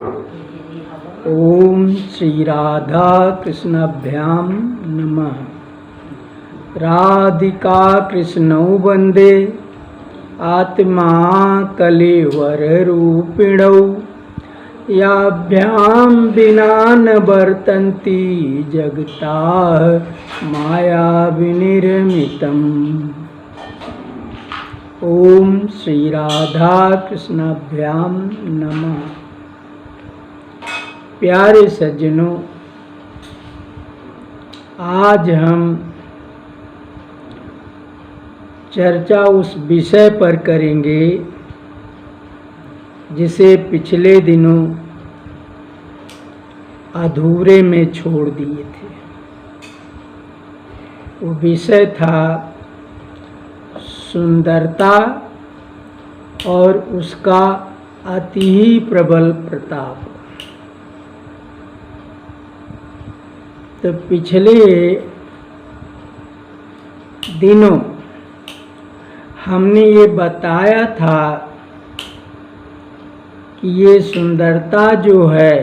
ओम श्री राधा कृष्णाभ्याम नमः। राधिका कृष्णौ वंदे आत्मा कलेवर रूपिणौ याभ्यां विना न वर्तन्ति जगताः माया विनिर्मितम्। ओम श्री राधा कृष्णाभ्याम नमः। प्यारे सज्जनों, आज हम चर्चा उस विषय पर करेंगे जिसे पिछले दिनों अधूरे में छोड़ दिए थे। वो विषय था सुंदरता और उसका अति ही प्रबल प्रताप। तो पिछले दिनों हमने ये बताया था कि ये सुंदरता जो है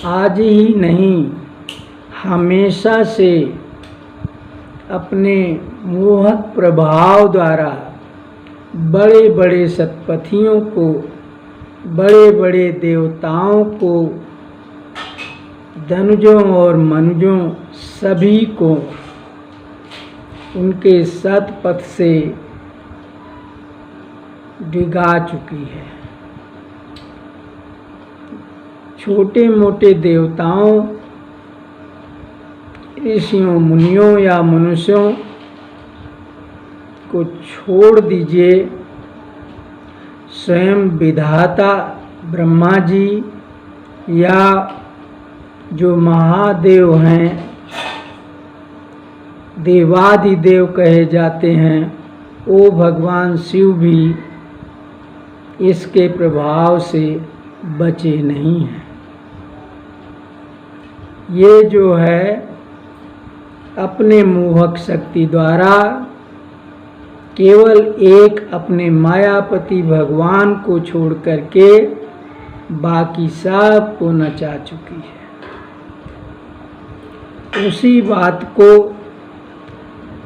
आज ही नहीं, हमेशा से अपने मोहक प्रभाव द्वारा बड़े बड़े सत्पथियों को, बड़े बड़े देवताओं को, धनुजों और मनुजों सभी को उनके सतपथ से डिगा चुकी है। छोटे मोटे देवताओं, ऋषियों, मुनियों या मनुष्यों को छोड़ दीजिए, स्वयं विधाता ब्रह्मा जी या जो महादेव हैं, देवादिदेव कहे जाते हैं, वो भगवान शिव भी इसके प्रभाव से बचे नहीं हैं। ये जो है अपने मोहक शक्ति द्वारा केवल एक अपने मायापति भगवान को छोड़ करके बाकी सब को नचा चुकी है। उसी बात को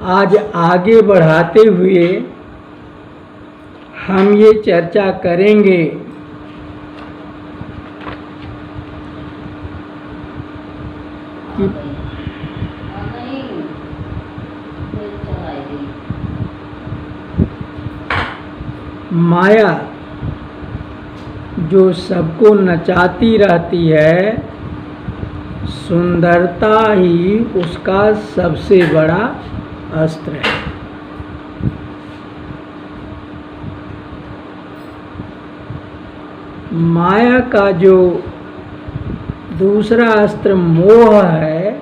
आज आगे बढ़ाते हुए हम ये चर्चा करेंगे कि माया जो सबको नचाती रहती है, सुंदरता ही उसका सबसे बड़ा अस्त्र है। माया का जो दूसरा अस्त्र मोह है,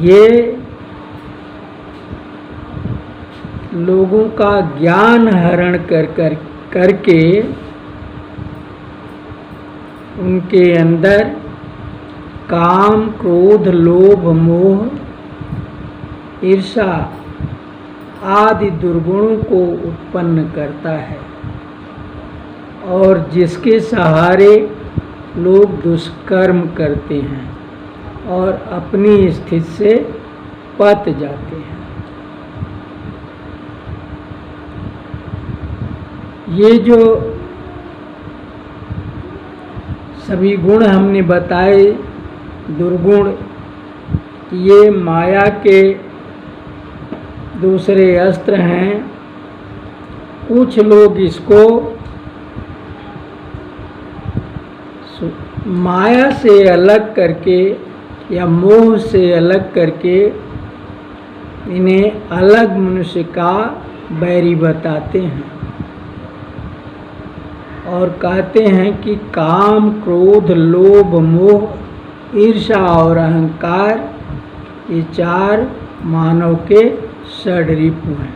ये लोगों का ज्ञान हरण करके उनके अंदर काम, क्रोध, लोभ, मोह, ईर्षा आदि दुर्गुणों को उत्पन्न करता है और जिसके सहारे लोग दुष्कर्म करते हैं और अपनी स्थिति से पत जाते हैं। ये जो सभी गुण हमने बताए, दुर्गुण, ये माया के दूसरे अस्त्र हैं। कुछ लोग इसको माया से अलग करके या मोह से अलग करके इन्हें अलग मनुष्य का बैरी बताते हैं और कहते हैं कि काम, क्रोध, लोभ, मोह, ईर्षा और अहंकार ये चार मानव के षड्रिपु हैं।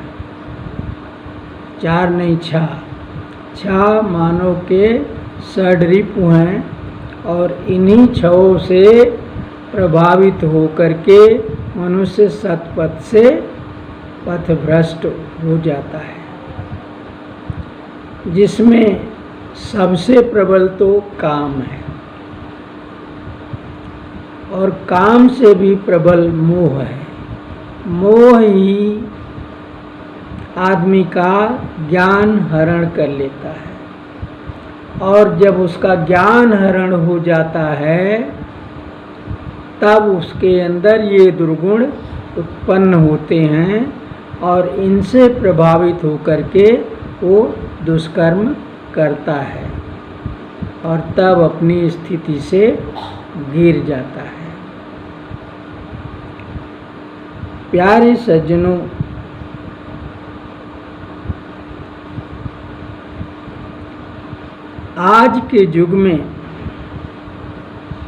चार नहीं, छह मानव के षड्रिपु हैं और इन्हीं छहों से प्रभावित होकर के मनुष्य सतपथ से पथभ्रष्ट हो जाता है, जिसमें सबसे प्रबल तो काम है, और काम से भी प्रबल मोह है। मोह ही आदमी का ज्ञान हरण कर लेता है, और जब उसका ज्ञान हरण हो जाता है तब उसके अंदर ये दुर्गुण उत्पन्न होते हैं, और इनसे प्रभावित होकर के वो दुष्कर्म करता है और तब अपनी स्थिति से गिर जाता है। प्यारे सज्जनों, आज के युग में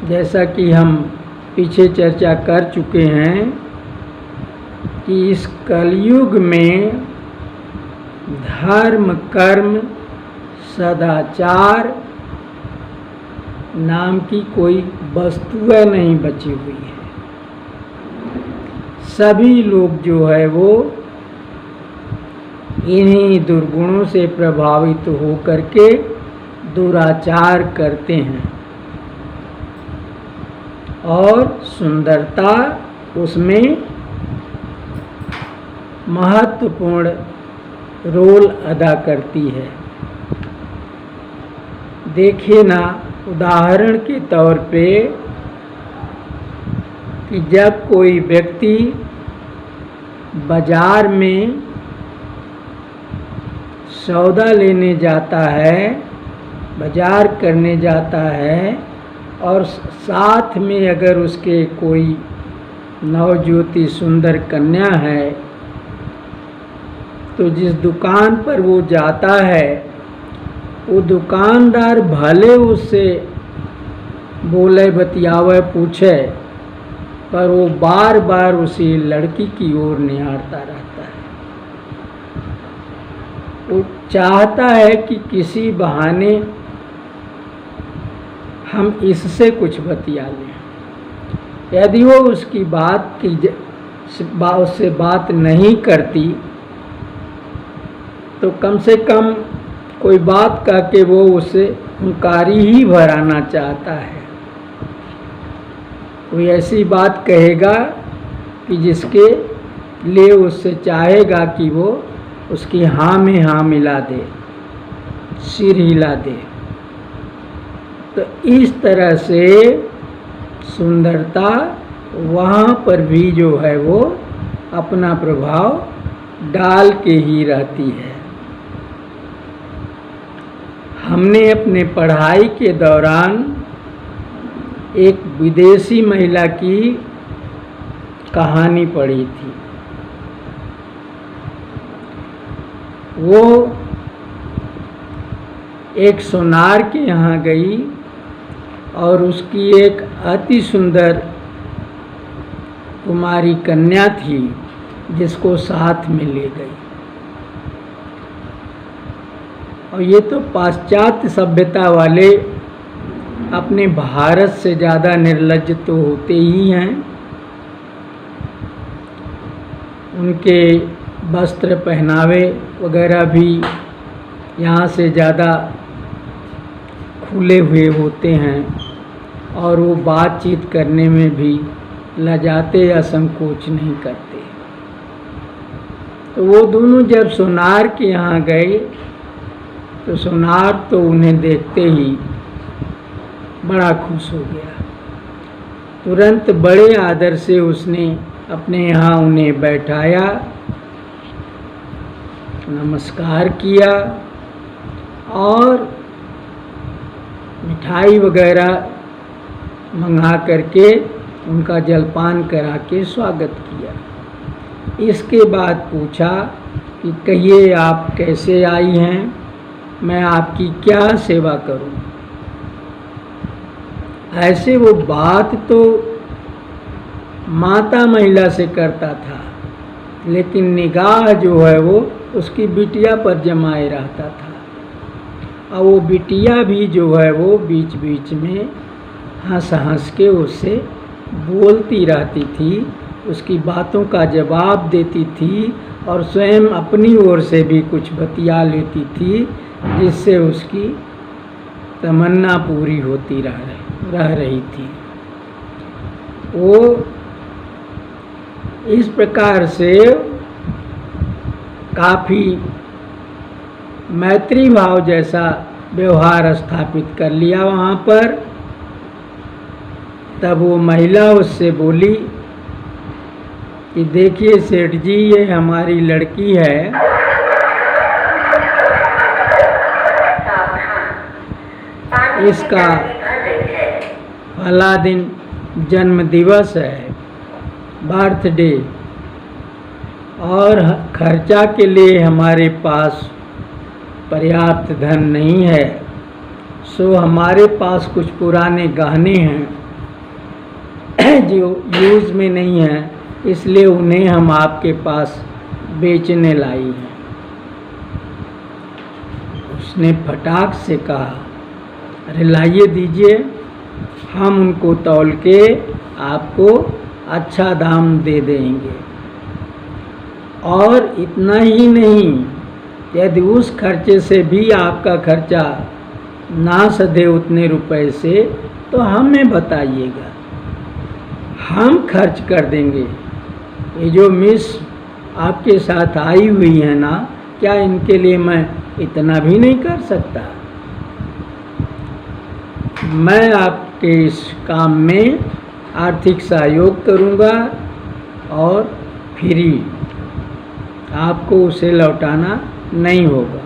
जैसा कि हम पीछे चर्चा कर चुके हैं कि इस कलयुग में धर्म, कर्म, सदाचार नाम की कोई वस्तुएं नहीं बची हुई है। सभी लोग जो है वो इन्हीं दुर्गुणों से प्रभावित होकर के दुराचार करते हैं, और सुंदरता उसमें महत्वपूर्ण रोल अदा करती है। देखिए ना, उदाहरण के तौर पे कि जब कोई व्यक्ति बाजार में सौदा लेने जाता है, बाजार करने जाता है, और साथ में अगर उसके कोई नवज्योति सुंदर कन्या है, तो जिस दुकान पर वो जाता है वो दुकानदार भले उससे बोले, बतियावे, पूछे, पर वो बार बार उसी लड़की की ओर निहारता रहता है। वो चाहता है कि किसी बहाने हम इससे कुछ बतिया लें। यदि वो उसकी उससे बात नहीं करती तो कम से कम कोई बात कह के वो उसे हुंकारी ही भराना चाहता है। कोई ऐसी बात कहेगा कि जिसके लिए उससे चाहेगा कि वो उसकी हाँ में हाँ मिला दे, सिर हिला दे। तो इस तरह से सुंदरता वहाँ पर भी जो है वो अपना प्रभाव डाल के ही रहती है। हमने अपने पढ़ाई के दौरान एक विदेशी महिला की कहानी पढ़ी थी। वो एक सोनार के यहाँ गई और उसकी एक अति सुंदर कुमारी कन्या थी जिसको साथ में ले गई। और ये तो पाश्चात्य सभ्यता वाले अपने भारत से ज़्यादा निर्लज्ज तो होते ही हैं। उनके वस्त्र पहनावे वगैरह भी यहाँ से ज़्यादा खुले हुए होते हैं, और वो बातचीत करने में भी लजाते या संकोच नहीं करते। तो वो दोनों जब सोनार के यहाँ गए तो सोनार तो उन्हें देखते ही बड़ा खुश हो गया। तुरंत बड़े आदर से उसने अपने यहाँ उन्हें बैठाया, नमस्कार किया और मिठाई वगैरह मंगा करके उनका जलपान करा के स्वागत किया। इसके बाद पूछा कि कहिए आप कैसे आई हैं, मैं आपकी क्या सेवा करूं। ऐसे वो बात तो माता महिला से करता था, लेकिन निगाह जो है वो उसकी बिटिया पर जमाए रहता था। और वो बिटिया भी जो है वो बीच बीच में हंस हंस के उससे बोलती रहती थी, उसकी बातों का जवाब देती थी, और स्वयं अपनी ओर से भी कुछ बतिया लेती थी, जिससे उसकी तमन्ना पूरी होती रह रही थी। वो इस प्रकार से काफ़ी मैत्री भाव जैसा व्यवहार स्थापित कर लिया वहाँ पर। तब वो महिला उससे बोली कि देखिए सेठ जी, ये हमारी लड़की है, इसका फला दिन जन्म दिवस है, बर्थडे, और खर्चा के लिए हमारे पास पर्याप्त धन नहीं है, सो हमारे पास कुछ पुराने गहने हैं जो यूज़ में नहीं हैं, इसलिए उन्हें हम आपके पास बेचने लाई हैं। उसने फटाक से कहा, अरे लाइए दीजिए, हम उनको तौल के आपको अच्छा दाम दे देंगे। और इतना ही नहीं, यदि उस खर्चे से भी आपका खर्चा ना सधे उतने रुपए से, तो हमें बताइएगा, हम खर्च कर देंगे। ये जो मिस आपके साथ आई हुई है ना, क्या इनके लिए मैं इतना भी नहीं कर सकता? मैं आपके इस काम में आर्थिक सहयोग करूंगा और फ्री, आपको उसे लौटाना नहीं होगा।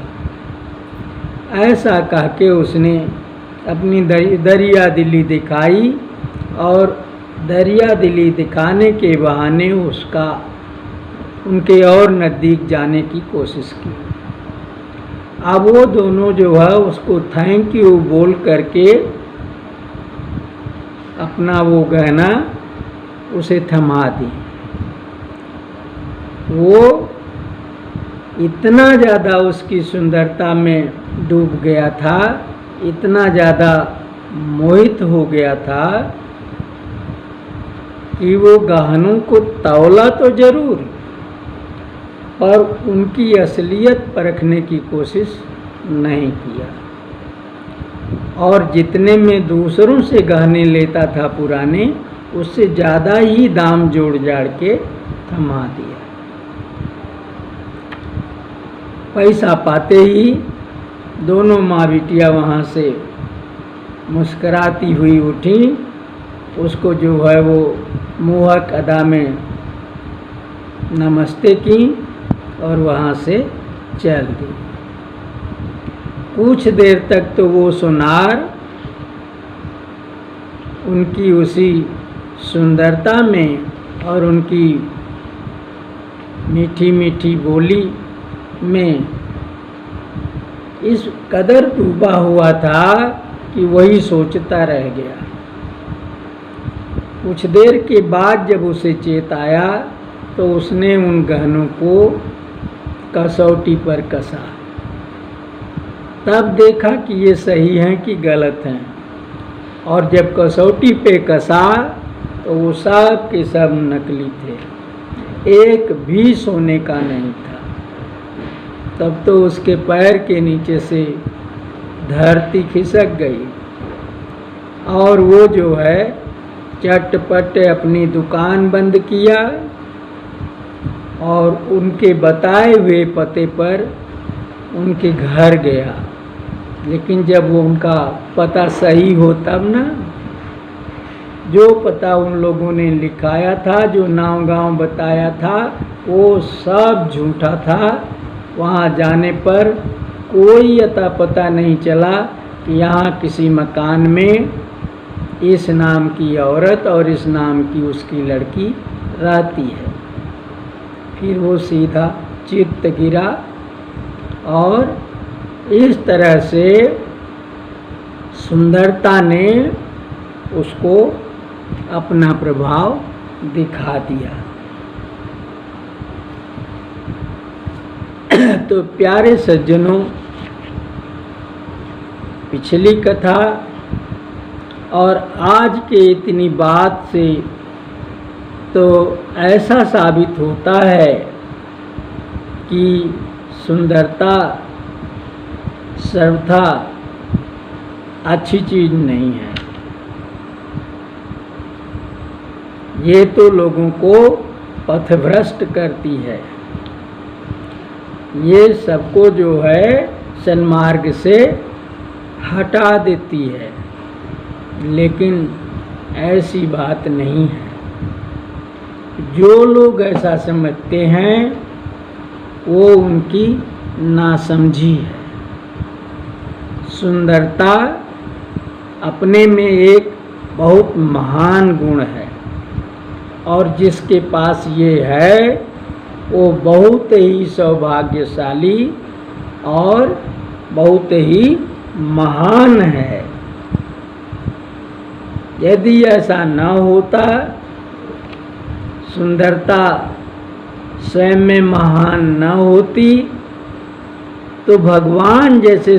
ऐसा कह के उसने अपनी दरिया दिली दिखाई और दरिया दिली दिखाने के बहाने उनके और नज़दीक जाने की कोशिश की। अब वो दोनों जो है उसको थैंक यू बोल करके अपना वो गहना उसे थमा दी। वो इतना ज़्यादा उसकी सुंदरता में डूब गया था, इतना ज़्यादा मोहित हो गया था कि वो गहनों को तौला तो जरूर, पर उनकी असलियत परखने की कोशिश नहीं किया। और जितने में दूसरों से गहने लेता था पुराने, उससे ज़्यादा ही दाम जोड़ जाड़ के थमा दिया। पैसा पाते ही दोनों माँ बिटिया वहाँ से मुस्कराती हुई उठी, उसको जो है वो मोहक अदा में नमस्ते की और वहाँ से चल दी। कुछ देर तक तो वो सुनार उनकी उसी सुंदरता में और उनकी मीठी मीठी बोली में इस कदर डूबा हुआ था कि वही सोचता रह गया। कुछ देर के बाद जब उसे चेत आया तो उसने उन गहनों को कसौटी पर कसा। तब देखा कि ये सही हैं कि गलत हैं, और जब कसौटी पे कसा तो वो सब के सब नकली थे, एक भी सोने का नहीं था। तब तो उसके पैर के नीचे से धरती खिसक गई और वो जो है चटपट अपनी दुकान बंद किया और उनके बताए हुए पते पर उनके घर गया। लेकिन जब वो उनका पता सही हो तब ना, जो पता उन लोगों ने लिखाया था, जो नाम गांव बताया था, वो सब झूठा था। वहाँ जाने पर कोई अता पता नहीं चला कि यहाँ किसी मकान में इस नाम की औरत और इस नाम की उसकी लड़की रहती है। फिर वो सीधा चित्त गिरा और इस तरह से सुंदरता ने उसको अपना प्रभाव दिखा दिया। तो प्यारे सज्जनों, पिछली कथा और आज के इतनी बात से तो ऐसा साबित होता है कि सुंदरता सर्वथा अच्छी चीज नहीं है। ये तो लोगों को पथभ्रष्ट करती है, ये सबको जो है सन्मार्ग से हटा देती है। लेकिन ऐसी बात नहीं है। जो लोग ऐसा समझते हैं वो उनकी नासमझी है। सुंदरता अपने में एक बहुत महान गुण है, और जिसके पास ये है वो बहुत ही सौभाग्यशाली और बहुत ही महान है। यदि ऐसा न होता, सुंदरता स्वयं में महान न होती, तो भगवान जैसे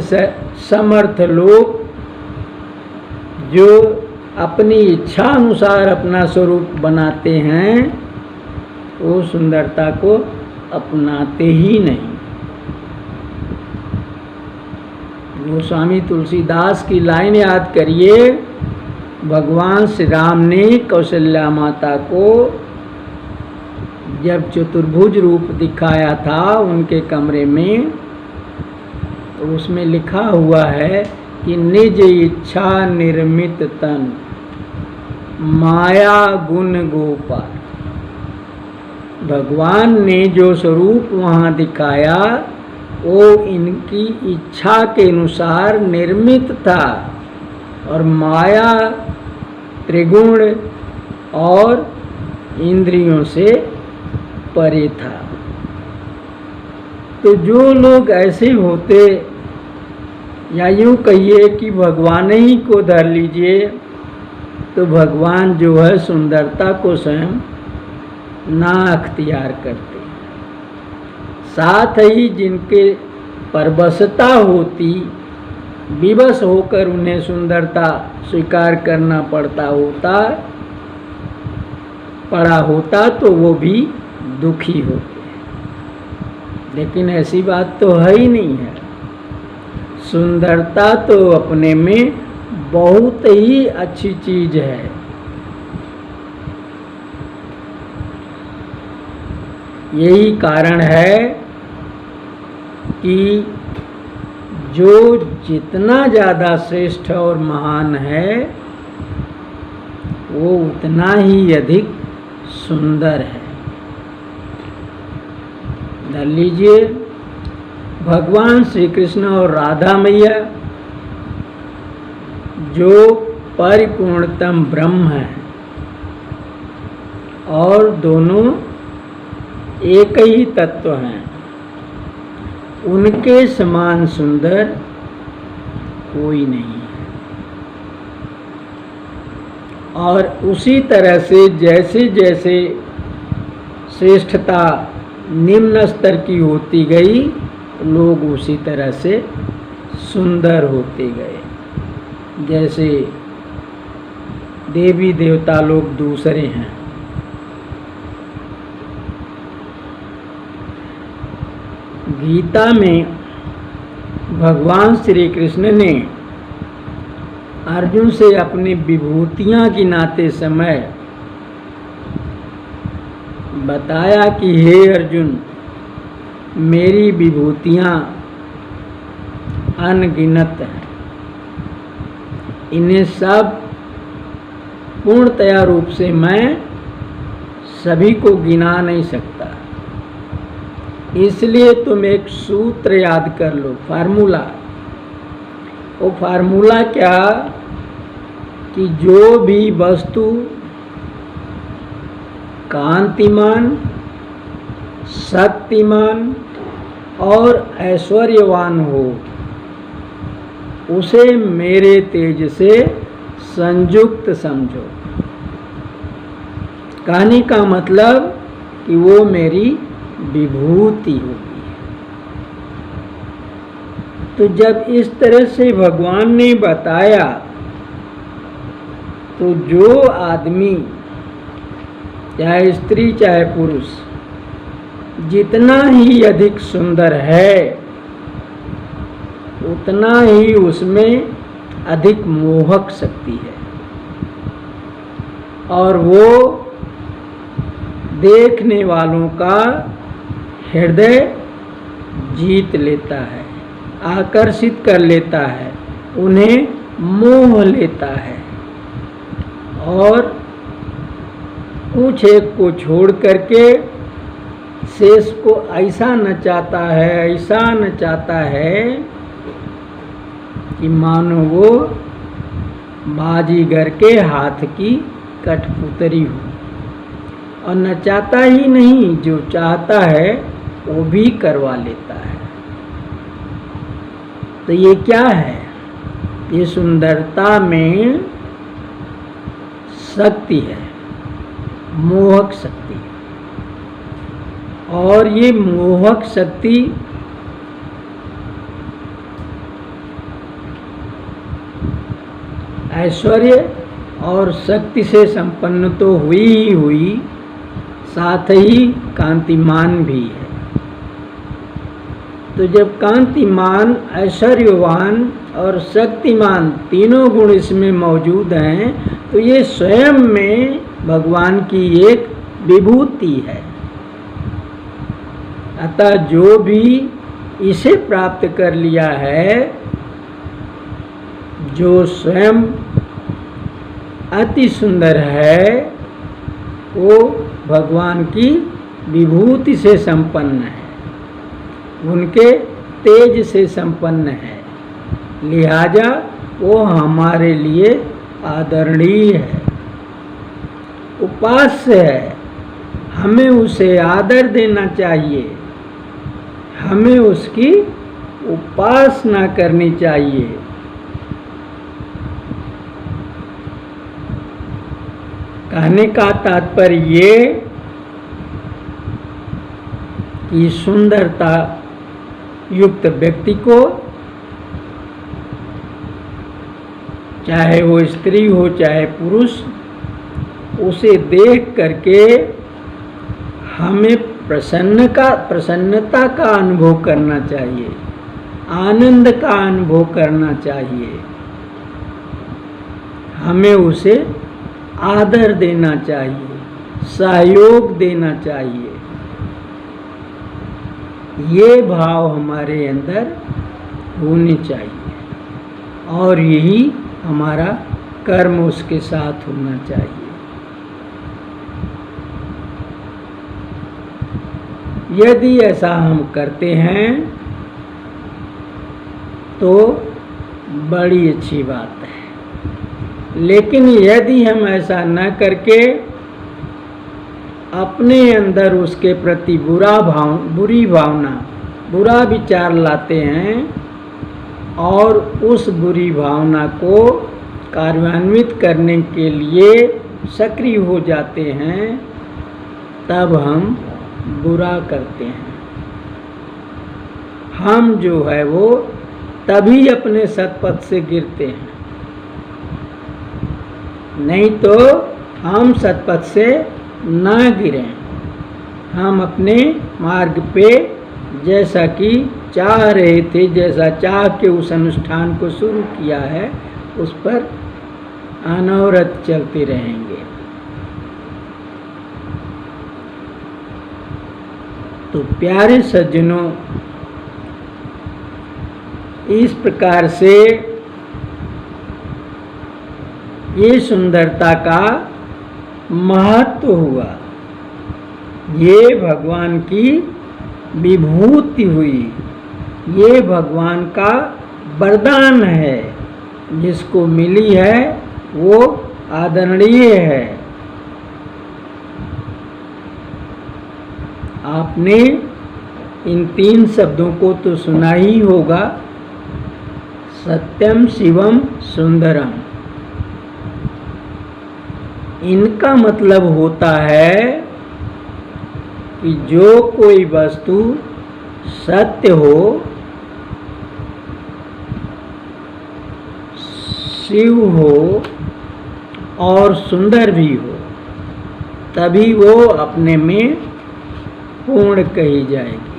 समर्थ लोग जो अपनी इच्छा अनुसार अपना स्वरूप बनाते हैं, वो सुंदरता को अपनाते ही नहीं। गोस्वामी तुलसीदास की लाइन याद करिए। भगवान श्री राम ने कौशल्या माता को जब चतुर्भुज रूप दिखाया था उनके कमरे में, तो उसमें लिखा हुआ है कि निज इच्छा निर्मित तन माया गुण गोपाल। भगवान ने जो स्वरूप वहाँ दिखाया वो इनकी इच्छा के अनुसार निर्मित था, और माया त्रिगुण और इंद्रियों से परे था। तो जो लोग ऐसे होते, या यूँ कहिए कि भगवान ही को धर लीजिए, तो भगवान जो है सुंदरता को स्वयं ना अख्तियार करते। साथ ही जिनके परवशता होती, विवश होकर उन्हें सुंदरता स्वीकार करना पड़ा होता तो वो भी दुखी होते। लेकिन ऐसी बात तो है ही नहीं है। सुंदरता तो अपने में बहुत ही अच्छी चीज है। यही कारण है कि जो जितना ज़्यादा श्रेष्ठ और महान है वो उतना ही अधिक सुंदर है। ध्यान लीजिए, भगवान श्री कृष्ण और राधा मैया जो परिपूर्णतम ब्रह्म है, और दोनों एक ही तत्व हैं, उनके समान सुंदर कोई नहीं है। और उसी तरह से जैसे जैसे श्रेष्ठता निम्न स्तर की होती गई, लोग उसी तरह से सुंदर होते गए। जैसे देवी देवता लोग दूसरे हैं। गीता में भगवान श्री कृष्ण ने अर्जुन से अपनी विभूतियां गिनाते समय बताया कि हे अर्जुन, मेरी विभूतियां अनगिनत हैं, इन्हें सब पूर्णतया रूप से मैं सभी को गिना नहीं सकता। इसलिए तुम एक सूत्र याद कर लो, फार्मूला। वो फार्मूला क्या कि जो भी वस्तु कांतिमान, शक्तिमान और ऐश्वर्यवान हो, उसे मेरे तेज से संयुक्त समझो। कहने का मतलब कि वो मेरी विभूति होगी। तो जब इस तरह से भगवान ने बताया, तो जो आदमी चाहे स्त्री चाहे पुरुष जितना ही अधिक सुंदर है, उतना ही उसमें अधिक मोहक शक्ति है और वो देखने वालों का हृदय जीत लेता है, आकर्षित कर लेता है, उन्हें मोह लेता है और कुछ एक को छोड़ करके शेष को ऐसा नचाता है, ऐसा नचाता है कि मानो वो बाजीगर के हाथ की कठपुतरी हो। और नचाता ही नहीं, जो चाहता है वो भी करवा लेता है। तो ये क्या है? ये सुंदरता में शक्ति है, मोहक शक्ति। और ये मोहक शक्ति ऐश्वर्य और शक्ति से संपन्न तो हुई ही हुई, साथ ही कांतिमान भी है। तो जब कांतिमान, ऐश्वर्यवान और शक्तिमान तीनों गुण इसमें मौजूद हैं, तो ये स्वयं में भगवान की एक विभूति है। अतः जो भी इसे प्राप्त कर लिया है, जो स्वयं अति सुंदर है, वो भगवान की विभूति से संपन्न है, उनके तेज से संपन्न है। लिहाजा वो हमारे लिए आदरणीय है, उपास्य है। हमें उसे आदर देना चाहिए, हमें उसकी उपासना करनी चाहिए। कहने का तात्पर्य ये कि सुंदरता युक्त व्यक्ति को, चाहे वो स्त्री हो चाहे पुरुष, उसे देख करके हमें प्रसन्नता का अनुभव करना चाहिए, आनंद का अनुभव करना चाहिए। हमें उसे आदर देना चाहिए, सहयोग देना चाहिए। ये भाव हमारे अंदर होने चाहिए और यही हमारा कर्म उसके साथ होना चाहिए। यदि ऐसा हम करते हैं तो बड़ी अच्छी बात है, लेकिन यदि हम ऐसा न करके अपने अंदर उसके प्रति बुरी भावना, बुरा विचार लाते हैं और उस बुरी भावना को कार्यान्वित करने के लिए सक्रिय हो जाते हैं, तब हम बुरा करते हैं। हम जो है वो तभी अपने सत्पथ से गिरते हैं, नहीं तो हम सत्पथ से ना गिरें। हम अपने मार्ग पे जैसा कि चाह रहे थे, जैसा चाह के उस अनुष्ठान को शुरू किया है, उस पर अनवरत चलते रहेंगे। तो प्यारे सज्जनों, इस प्रकार से ये सुंदरता का महत्व हुआ, ये भगवान की विभूति हुई, ये भगवान का वरदान है। जिसको मिली है वो आदरणीय है। आपने इन 3 शब्दों को तो सुना ही होगा, सत्यम शिवम सुंदरम। इनका मतलब होता है कि जो कोई वस्तु सत्य हो, शिव हो और सुंदर भी हो, तभी वो अपने में पूर्ण कही जाएगी।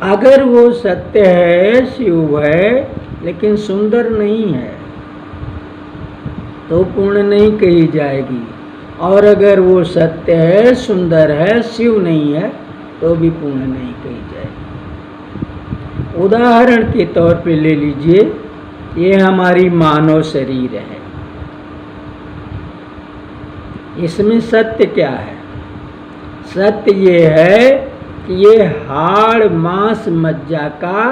अगर वो सत्य है, शिव है, लेकिन सुंदर नहीं है तो पूर्ण नहीं कही जाएगी। और अगर वो सत्य है, सुंदर है, शिव नहीं है तो भी पूर्ण नहीं कही जाएगी। उदाहरण के तौर पे ले लीजिए, ये हमारी मानव शरीर है। इसमें सत्य क्या है? सत्य ये है कि ये हाड़ मांस मज्जा का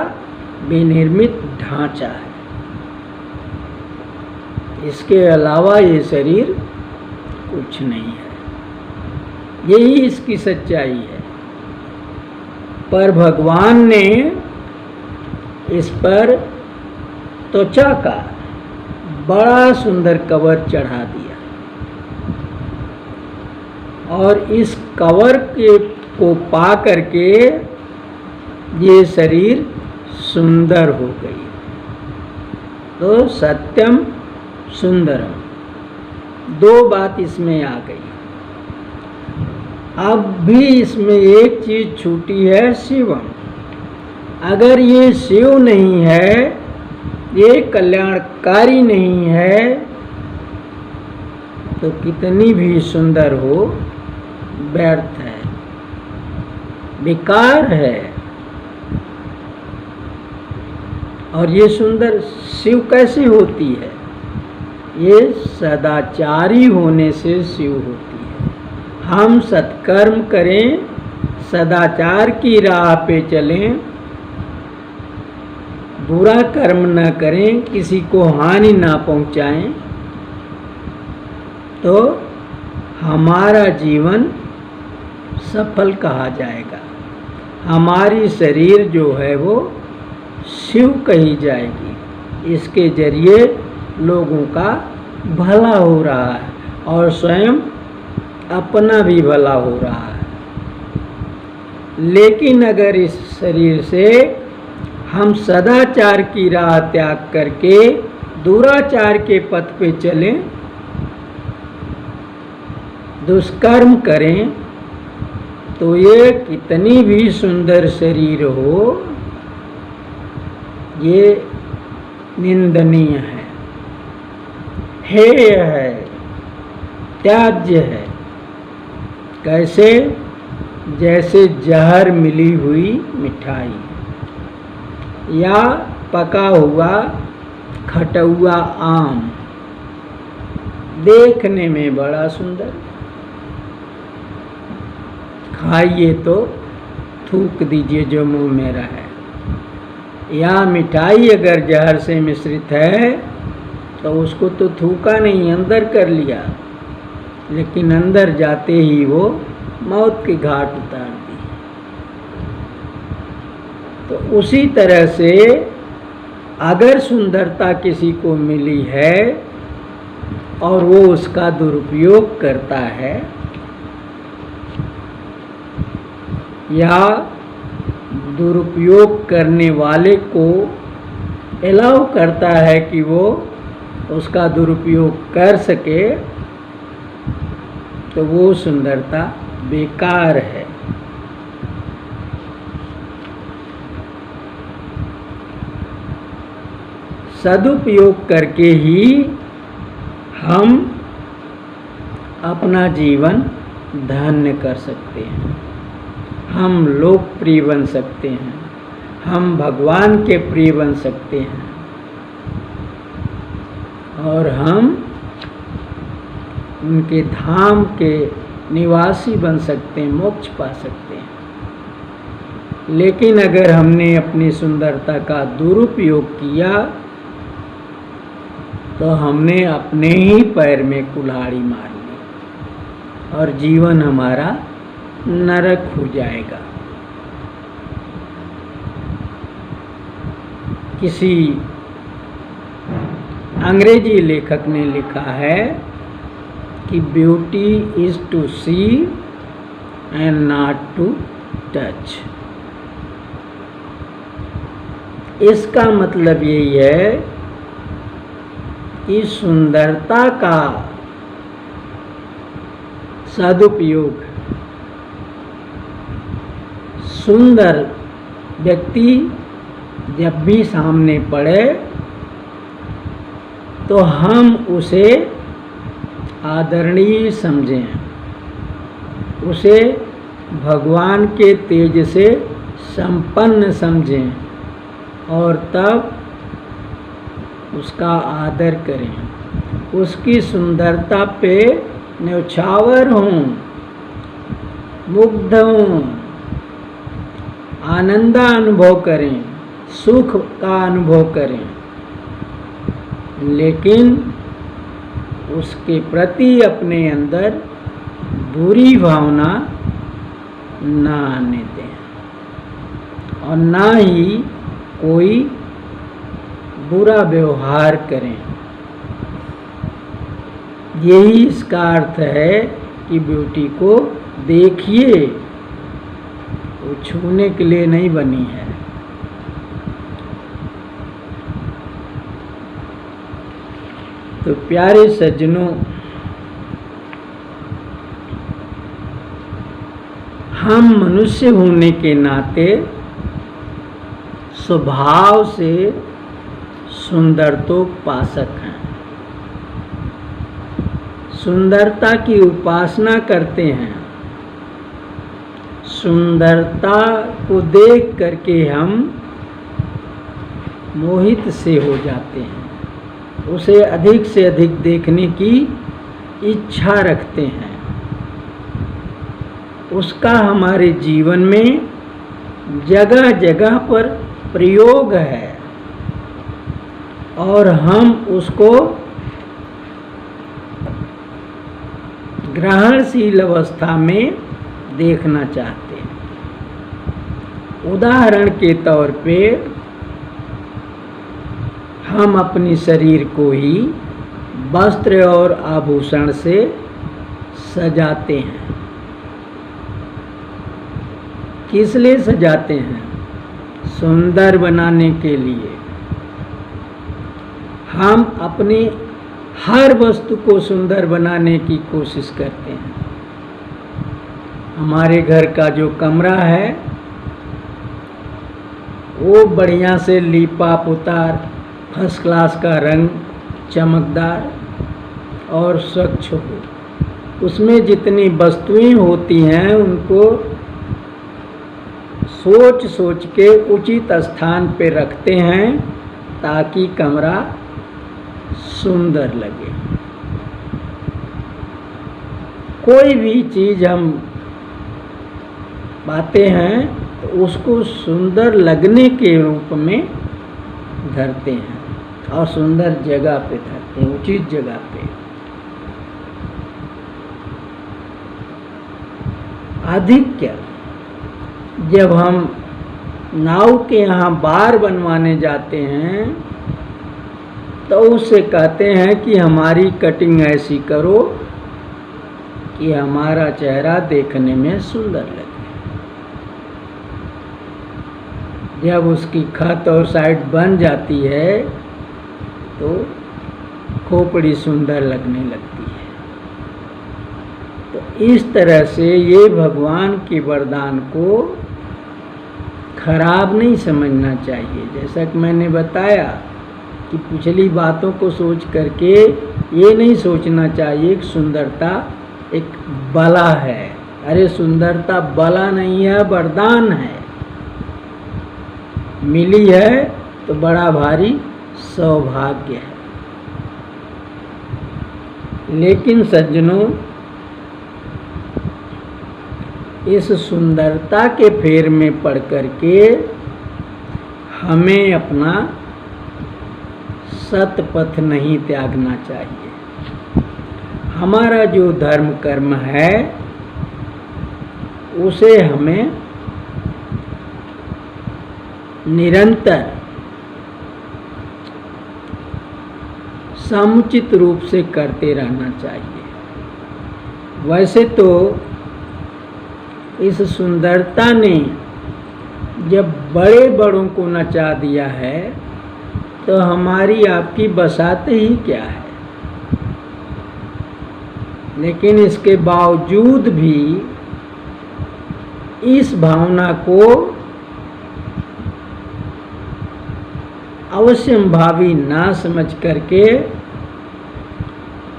विनिर्मित ढांचा है। इसके अलावा ये शरीर कुछ नहीं है। यही इसकी सच्चाई है। पर भगवान ने इस पर त्वचा का बड़ा सुंदर कवर चढ़ा दिया और इस कवर को पा करके ये शरीर सुंदर हो गई। तो सत्यम सुंदरम, दो बात इसमें आ गई। अब भी इसमें एक चीज छूटी है, शिवम। अगर ये शिव नहीं है, ये कल्याणकारी नहीं है, तो कितनी भी सुंदर हो व्यर्थ है, बेकार है। और ये सुंदर शिव कैसे होती है? ये सदाचारी होने से शिव होती है। हम सत्कर्म करें, सदाचार की राह पे चलें, बुरा कर्म न करें, किसी को हानि ना पहुंचाएं, तो हमारा जीवन सफल कहा जाएगा। हमारी शरीर जो है वो शिव कही जाएगी। इसके जरिए लोगों का भला हो रहा है और स्वयं अपना भी भला हो रहा है। लेकिन अगर इस शरीर से हम सदाचार की राह त्याग करके दुराचार के पथ पे चलें, दुष्कर्म करें, तो ये कितनी भी सुंदर शरीर हो, ये निंदनीय है, हेय है, त्याज्य है। कैसे? जैसे जहर मिली हुई मिठाई या पका हुआ खटुआ आम, देखने में बड़ा सुंदर, खाइए तो थूक दीजिए जो मुंह में रहे। या मिठाई अगर जहर से मिश्रित है तो उसको तो थूका नहीं, अंदर कर लिया, लेकिन अंदर जाते ही वो मौत के घाट उतार दी। तो उसी तरह से अगर सुंदरता किसी को मिली है और वो उसका दुरुपयोग करता है या दुरुपयोग करने वाले को अलाउ करता है कि वो उसका दुरुपयोग कर सके, तो वो सुंदरता बेकार है। सदुपयोग करके ही हम अपना जीवन धन्य कर सकते हैं, हम लोकप्रिय बन सकते हैं, हम भगवान के प्रिय बन सकते हैं और हम उनके धाम के निवासी बन सकते हैं, मोक्ष पा सकते हैं। लेकिन अगर हमने अपनी सुंदरता का दुरुपयोग किया तो हमने अपने ही पैर में कुल्हाड़ी मार ली और जीवन हमारा नरक हो जाएगा। किसी अंग्रेजी लेखक ने लिखा है कि beauty is to see and not to touch. इसका मतलब यही है कि सुंदरता का सदुपयोग, सुंदर व्यक्ति जब भी सामने पड़े तो हम उसे आदरणीय समझें, उसे भगवान के तेज से संपन्न समझें और तब उसका आदर करें, उसकी सुंदरता पे न्यौछावर हों, मुग्ध हों, आनंद अनुभव करें, सुख का अनुभव करें, लेकिन उसके प्रति अपने अंदर बुरी भावना ना आने दें और ना ही कोई बुरा व्यवहार करें। यही इसका अर्थ है कि ब्यूटी को देखिए, वो छूने के लिए नहीं बनी है। तो प्यारे सज्जनों, हम मनुष्य होने के नाते स्वभाव से सुंदरतोपासक हैं, सुंदरता की उपासना करते हैं। सुंदरता को देख करके हम मोहित से हो जाते हैं, उसे अधिक से अधिक देखने की इच्छा रखते हैं। उसका हमारे जीवन में जगह जगह पर प्रयोग है और हम उसको ग्रहणशील अवस्था में देखना चाहते हैं। उदाहरण के तौर पे हम अपने शरीर को ही वस्त्र और आभूषण से सजाते हैं। किस लिए सजाते हैं? सुंदर बनाने के लिए। हम अपनी हर वस्तु को सुंदर बनाने की कोशिश करते हैं। हमारे घर का जो कमरा है वो बढ़िया से लीपा पुतार, फर्स्ट क्लास का रंग, चमकदार और स्वच्छ हो। उसमें जितनी वस्तुएं होती हैं उनको सोच सोच के उचित स्थान पे रखते हैं ताकि कमरा सुंदर लगे। कोई भी चीज़ हम पाते हैं तो उसको सुंदर लगने के रूप में धरते हैं और सुंदर जगह पे धरते हैं, उचित जगह पे। अधिक जब हम नाव के यहाँ बार बनवाने जाते हैं तो उससे कहते हैं कि हमारी कटिंग ऐसी करो कि हमारा चेहरा देखने में सुंदर लगे। जब उसकी खत और साइड बन जाती है तो खोपड़ी सुंदर लगने लगती है। तो इस तरह से ये भगवान के वरदान को खराब नहीं समझना चाहिए। जैसा कि मैंने बताया कि पिछली बातों को सोच करके ये नहीं सोचना चाहिए कि सुंदरता एक बला है। अरे सुंदरता बला नहीं है, वरदान है। मिली है तो बड़ा भारी सौभाग्य है। लेकिन सज्जनों, इस सुंदरता के फेर में पड़ करके हमें अपना सतपथ नहीं त्यागना चाहिए। हमारा जो धर्म कर्म है उसे हमें निरंतर समुचित रूप से करते रहना चाहिए। वैसे तो इस सुंदरता ने जब बड़े बड़ों को नचा दिया है तो हमारी आपकी बसात ही क्या है। लेकिन इसके बावजूद भी इस भावना को अवश्यंभावी ना समझ करके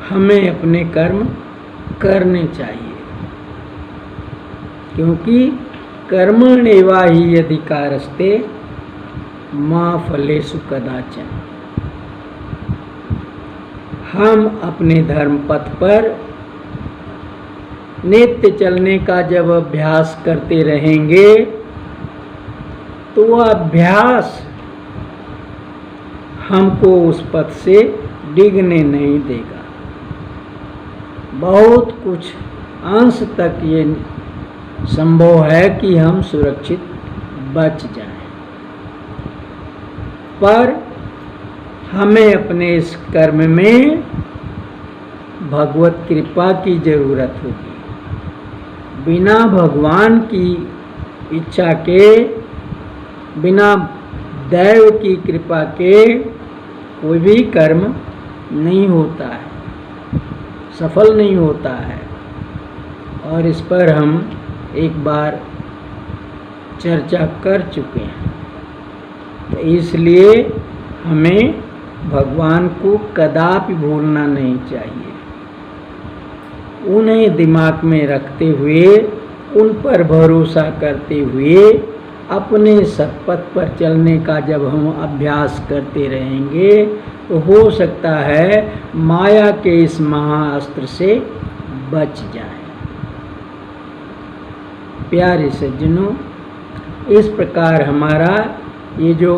हमें अपने कर्म करने चाहिए, क्योंकि कर्मण्येवा हि अधिकारस्ते मा फलेषु कदाचन। हम अपने धर्म पथ पर नित्य चलने का जब अभ्यास करते रहेंगे तो वह अभ्यास हमको उस पथ से डिगने नहीं देगा। बहुत कुछ अंश तक ये संभव है कि हम सुरक्षित बच जाएं, पर हमें अपने इस कर्म में भगवत कृपा की जरूरत होगी। बिना भगवान की इच्छा के, बिना दैव की कृपा के कोई भी कर्म नहीं होता है, सफल नहीं होता है। और इस पर हम एक बार चर्चा कर चुके हैं। तो इसलिए हमें भगवान को कदापि भूलना नहीं चाहिए। उन्हें दिमाग में रखते हुए, उन पर भरोसा करते हुए अपने सत्पथ पर चलने का जब हम अभ्यास करते रहेंगे तो हो सकता है माया के इस महाअस्त्र से बच जाएं। प्यारे सज्जनों, इस प्रकार हमारा ये जो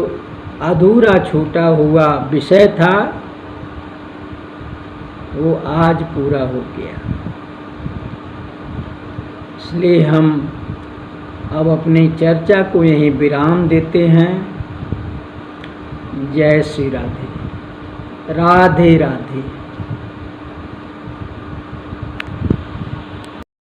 अधूरा छूटा हुआ विषय था वो आज पूरा हो गया। इसलिए हम अब अपनी चर्चा को यहीं विराम देते हैं। जय श्री राधे। राधे राधे।